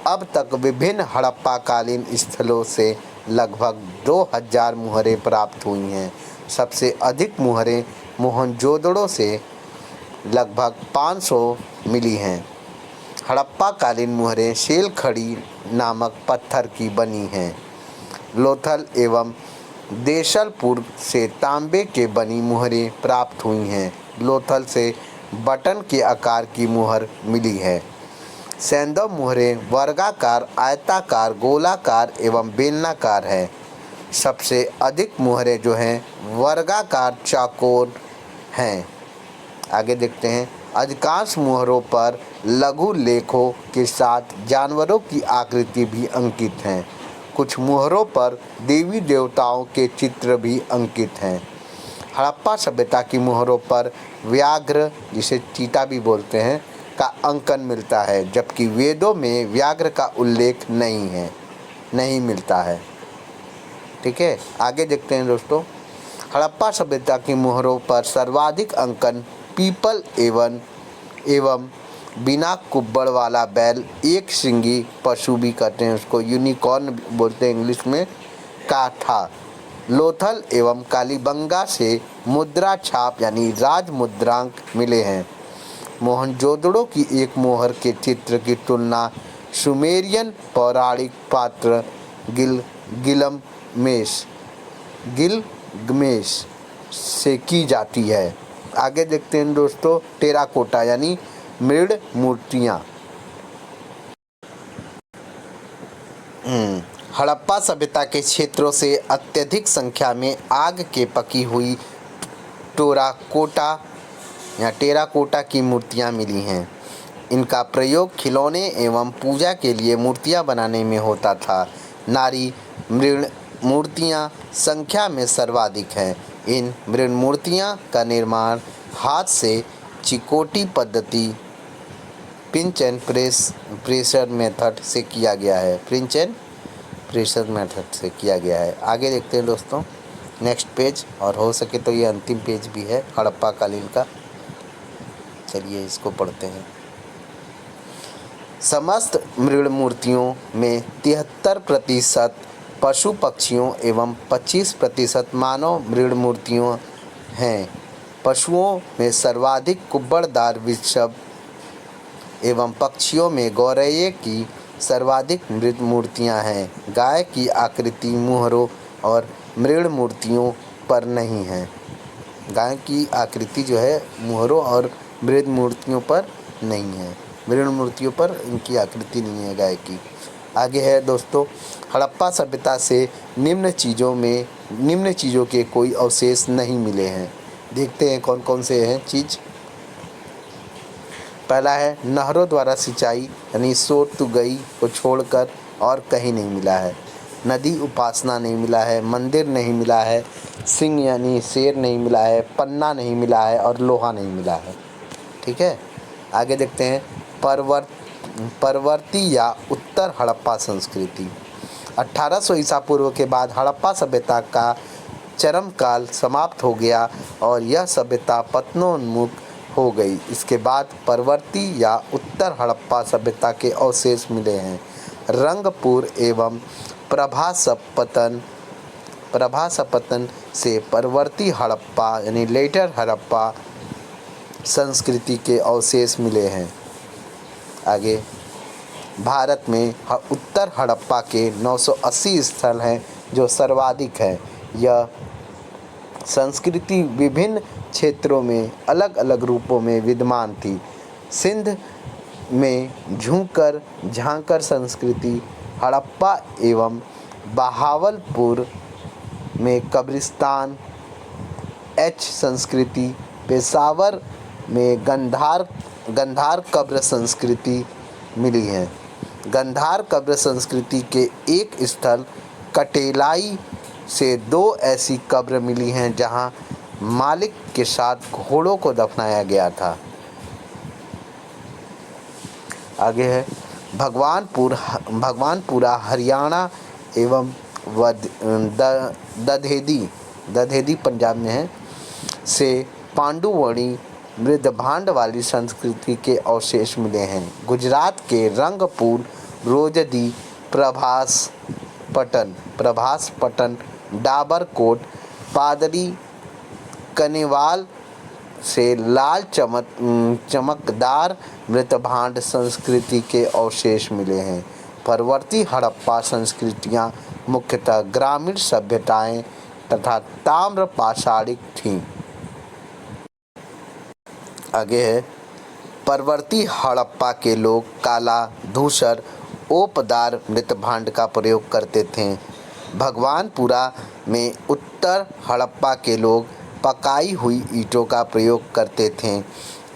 Speaker 1: अब तक विभिन्न हड़प्पाकालीन स्थलों से लगभग 2000 मुहरें प्राप्त हुई हैं। सबसे अधिक मुहरें मोहनजोदड़ो से लगभग 500 मिली हैं। हड़प्पाकालीन मुहरें सेल खड़ी नामक पत्थर की बनी हैं। लोथल एवं देशलपुर से तांबे के बनी मुहरें प्राप्त हुई हैं। लोथल से बटन के आकार की मुहर मिली है। सैंधव मुहरें वर्गाकार, आयताकार, गोलाकार एवं बेलनाकार है। सबसे अधिक मुहरें जो हैं वर्गाकार चौकोर हैं। आगे देखते हैं। अधिकांश मुहरों पर लघु लेखों के साथ जानवरों की आकृति भी अंकित हैं। कुछ मुहरों पर देवी देवताओं के चित्र भी अंकित हैं।
Speaker 3: हड़प्पा सभ्यता की मोहरों पर व्याघ्र, जिसे चीता भी बोलते हैं, का अंकन मिलता है, जबकि वेदों में व्याघ्र का उल्लेख नहीं मिलता है। ठीक है, आगे देखते हैं दोस्तों। हड़प्पा सभ्यता की मोहरों पर सर्वाधिक अंकन पीपल एवं बिना कुब्बड़ वाला बैल, एक सिंगी पशु भी कहते हैं उसको, यूनिकॉर्न बोलते हैं इंग्लिश में, का था। लोथल एवं कालीबंगा से मुद्रा छाप यानी राज मुद्रांक मिले हैं। मोहनजोदड़ो की एक मोहर के चित्र की तुलना सुमेरियन पौराणिक पात्र गिलगमेश से की जाती है। आगे देखते हैं दोस्तों, टेराकोटा यानी मृद मूर्तियाँ। हड़प्पा सभ्यता के क्षेत्रों से अत्यधिक संख्या में आग के पकी हुई टेराकोटा की मूर्तियाँ मिली हैं। इनका प्रयोग खिलौने एवं पूजा के लिए मूर्तियाँ बनाने में होता था। नारी मृण मूर्तियाँ संख्या में सर्वाधिक हैं। इन मृण मूर्तियाँ का निर्माण हाथ से चिकोटी पद्धति पिंच एंड प्रेशर मेथड से किया गया है। आगे देखते हैं दोस्तों नेक्स्ट पेज, और हो सके तो ये अंतिम पेज भी है हड़प्पा कालीन का। चलिए इसको पढ़ते हैं। समस्त मृण मूर्तियों में 73% पशु पक्षियों एवं 25% मानव मृण मूर्तियों हैं। पशुओं में सर्वाधिक कुब्बड़दार वृषभ एवं पक्षियों में गौरैया की सर्वाधिक मृद मूर्तियां हैं। गाय की आकृति मोहरों और मृण मूर्तियों पर नहीं है। गाय की आकृति जो है मोहरों और मृद मूर्तियों पर नहीं है। मृण मूर्तियों पर इनकी आकृति नहीं है गाय की। आगे है दोस्तों, हड़प्पा सभ्यता से निम्न चीज़ों के कोई अवशेष नहीं मिले हैं। देखते हैं कौन कौन से हैं चीज़। पहला है नहरों द्वारा सिंचाई यानी सोत गई को छोड़कर और कहीं नहीं मिला है। नदी उपासना नहीं मिला है। मंदिर नहीं मिला है। सिंह यानी शेर नहीं मिला है। पन्ना नहीं मिला है और लोहा नहीं मिला है। ठीक है, आगे देखते हैं परवर्ती या उत्तर हड़प्पा संस्कृति। 1800 ईसा पूर्व के बाद हड़प्पा सभ्यता का चरम काल समाप्त हो गया और यह सभ्यता पतनोन्मुख हो गई। इसके बाद परवर्ती या उत्तर हड़प्पा सभ्यता के अवशेष मिले हैं। रंगपुर एवं प्रभासपतन से परवर्ती हड़प्पा यानी लेटर हड़प्पा संस्कृति के अवशेष मिले हैं। आगे भारत में उत्तर हड़प्पा के 980 स्थल हैं जो सर्वाधिक हैं। यह संस्कृति विभिन्न क्षेत्रों में अलग अलग रूपों में विद्यमान थी। सिंध में झांकर संस्कृति, हड़प्पा एवं बहावलपुर में कब्रिस्तान संस्कृति, पेशावर में गंधार कब्र संस्कृति मिली है। गंधार कब्र संस्कृति के एक स्थल कटेलाई से 2 ऐसी कब्र मिली हैं जहां मालिक के साथ घोड़ों को दफनाया गया था। आगे है भगवानपुरा हरियाणा एवं दधेदी पंजाब में है से पांडुवणी मृदभांड वाली संस्कृति के अवशेष मिले हैं। गुजरात के रंगपुर, रोजदी, प्रभासपटन, डाबरकोट, पादरी, कनेवाल से लाल चमकदार मृतभांड संस्कृति के अवशेष मिले हैं। परवर्ती हड़प्पा संस्कृतियां मुख्यतः ग्रामीण सभ्यताएं तथा ताम्र पाषाणिक थीं। आगे है परवर्ती हड़प्पा के लोग काला, धूसर, ओपदार मृतभांड का प्रयोग करते थे। भगवानपुरा में उत्तर हड़प्पा के लोग पकाई हुई ईंटों का प्रयोग करते थे।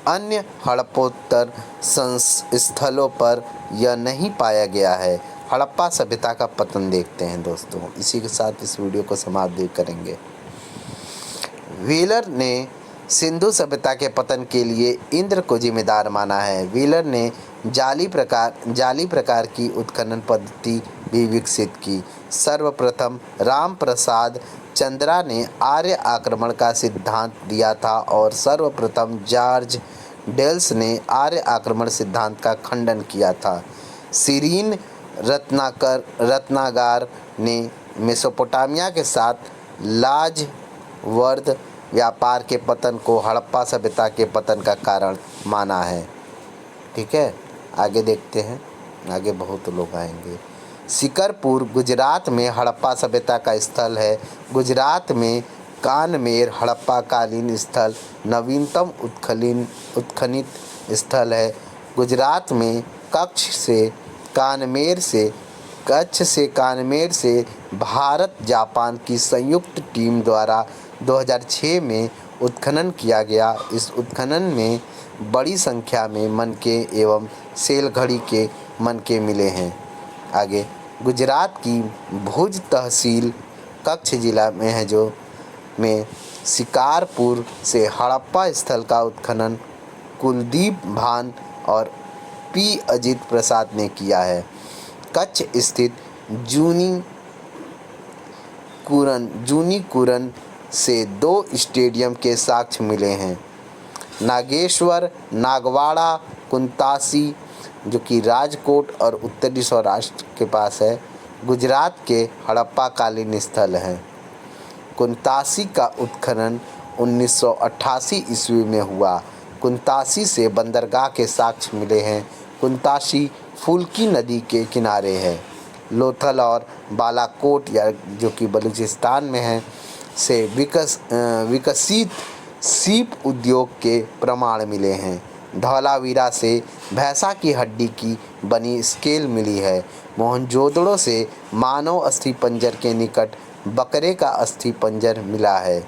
Speaker 3: अन्य हड़प्पोत्तर स्थलों पर यह नहीं पाया गया है। हड़प्पा सभ्यता का पतन देखते हैं दोस्तों। इसी के साथ इस वीडियो को समाप्त करेंगे। व्हीलर ने सिंधु सभ्यता के पतन के लिए इंद्र को जिम्मेदार माना है। व्हीलर ने जाली प्रकार की उत्खनन पद्धति भी विकसित की। सर्वप्रथम राम प्रसाद चंद्रा ने आर्य आक्रमण का सिद्धांत दिया था और सर्वप्रथम जॉर्ज डेल्स ने आर्य आक्रमण सिद्धांत का खंडन किया था। सीरीन रत्नागार ने मेसोपोटामिया के साथ लाजवर्द व्यापार के पतन को हड़प्पा सभ्यता के पतन का कारण माना है। ठीक है, आगे देखते हैं, आगे बहुत लोग आएंगे। शिकरपुर गुजरात में हड़प्पा सभ्यता का स्थल है। गुजरात में कानमेर हड़प्पा कालीन स्थल नवीनतम उत्खनित स्थल है। गुजरात में कच्छ से कानमेर से भारत जापान की संयुक्त टीम द्वारा 2006 में उत्खनन किया गया। इस उत्खनन में बड़ी संख्या में मनके एवं सेल घड़ी के मनके मिले हैं। आगे गुजरात की भुज तहसील कच्छ जिला में है में शिकारपुर से हड़प्पा स्थल का उत्खनन कुलदीप भान और पी अजित प्रसाद ने किया है। कच्छ स्थित जूनी कुरन से 2 स्टेडियम के साक्ष्य मिले हैं। नागेश्वर नागवाड़ा कुंतासी जो कि राजकोट और उत्तरी सौराष्ट्र के पास है, गुजरात के हड़प्पा कालीन स्थल है। कुंतासी का उत्खनन 1988 ईस्वी में हुआ। कुंतासी से बंदरगाह के साक्ष्य मिले हैं। कुंतासी फुल्की नदी के किनारे है। लोथल और बालाकोट या जो कि बलूचिस्तान में है से विकसित सीप उद्योग के प्रमाण मिले हैं। धौलावीरा से भैंसा की हड्डी की बनी स्केल मिली है। मोहनजोदड़ो से मानव अस्थिपंजर के निकट बकरे का अस्थिपंजर मिला है।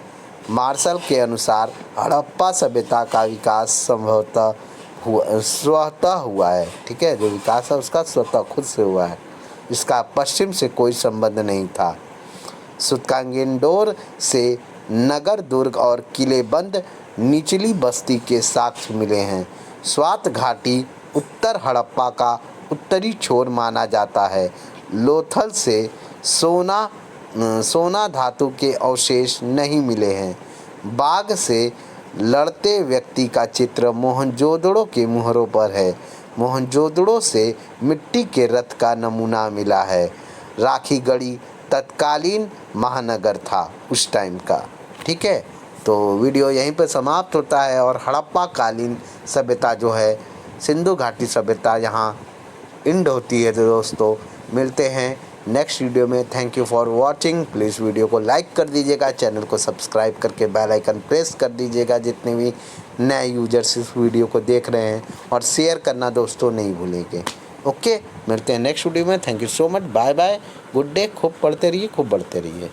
Speaker 3: मार्शल के अनुसार हड़प्पा सभ्यता का विकास स्वतः हुआ है। ठीक है, जो विकास है उसका स्वतः खुद से हुआ है, इसका पश्चिम से कोई संबंध नहीं था। सुतकांगेंडोर से नगर दुर्ग और किलेबंद निचली बस्ती के साक्ष्य मिले हैं। स्वात घाटी उत्तर हड़प्पा का उत्तरी छोर माना जाता है। लोथल से सोना धातु के अवशेष नहीं मिले हैं। बाघ से लड़ते व्यक्ति का चित्र मोहनजोदड़ो के मुहरों पर है। मोहनजोदड़ो से मिट्टी के रथ का नमूना मिला है। राखीगढ़ी तत्कालीन महानगर था उस टाइम का। ठीक है, तो वीडियो यहीं पर समाप्त होता है और हड़प्पा कालीन सभ्यता जो है सिंधु घाटी सभ्यता यहाँ एंड होती है। तो दोस्तों मिलते हैं नेक्स्ट वीडियो में। Thank you for watching. Please video को लाइक कर दीजिएगा, चैनल को सब्सक्राइब करके बेल आइकन प्रेस कर दीजिएगा जितने भी नए यूजर्स इस वीडियो को देख रहे हैं, और शेयर करना दोस्तों नहीं भूलेंगे। ओके, मिलते हैं नेक्स्ट वीडियो में। Thank you so much, bye bye, good day. खूब पढ़ते रहिए, खूब बढ़ते रहिए।